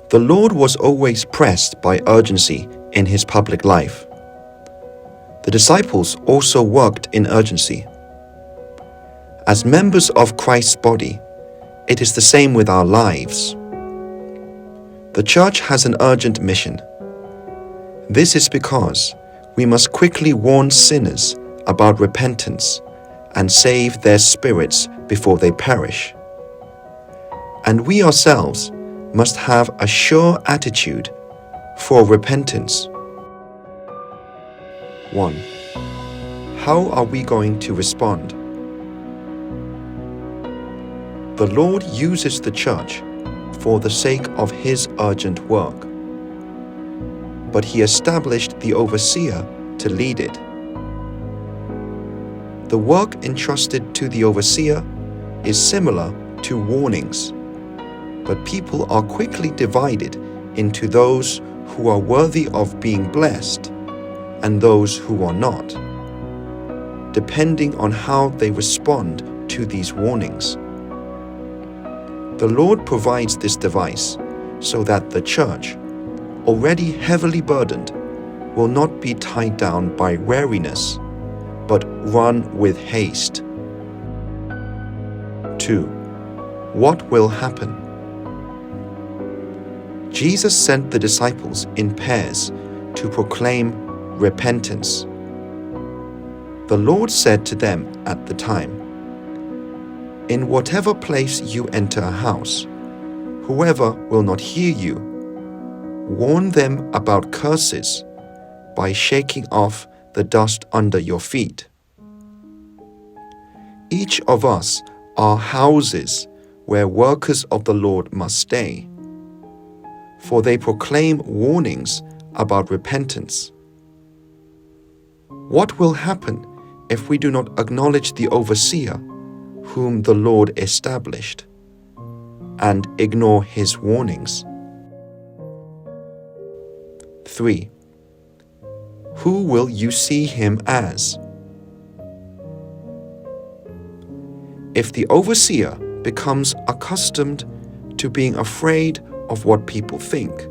The Lord was always pressed by urgency in his public life. The disciples also worked in urgency. As members of Christ's body, it is the same with our lives. The church has an urgent mission. This is because we must quickly warn sinners about repentance and save their spirits before they perish. And we ourselves must have a sure attitude for repentance. 1. How are we going to respond? The Lord uses the church for the sake of his urgent work, but he established the overseer to lead it. The work entrusted to the overseer is similar to warnings, but people are quickly divided into those who are worthy of being blessed and those who are not, depending on how they respond to these warnings. The Lord provides this device so that the church, already heavily burdened, will not be tied down by weariness, but run with haste. 2. What will happen? Jesus sent the disciples in pairs to proclaim repentance. The Lord said to them at the time, "In whatever place you enter a house, whoever will not hear you, warn them about curses by shaking off the dust under your feet." Each of us are houses where workers of the Lord must stay, for they proclaim warnings about repentance. What will happen if we do not acknowledge the overseer whom the Lord established, and ignore his warnings? 3. Who will you see him as? If the overseer becomes accustomed to being afraid of what people think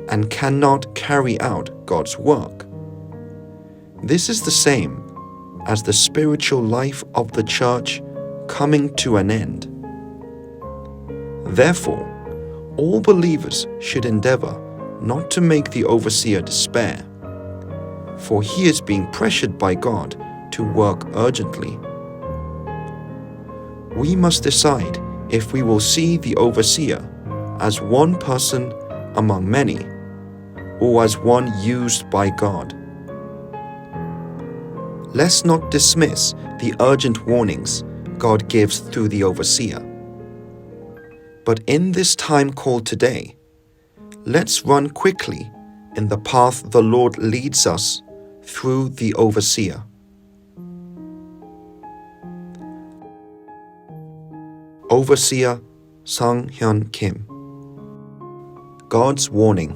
and cannot carry out God's work, this is the same as the spiritual life of the church coming to an end. Therefore, all believers should endeavor not to make the overseer despair, for he is being pressured by God to work urgently. We must decide if we will see the overseer as one person among many, or as one used by God. Let's not dismiss the urgent warnings God gives through the overseer. But in this time called today, let's run quickly in the path the Lord leads us through the overseer. Overseer Sung-Hyun Kim. God's warning.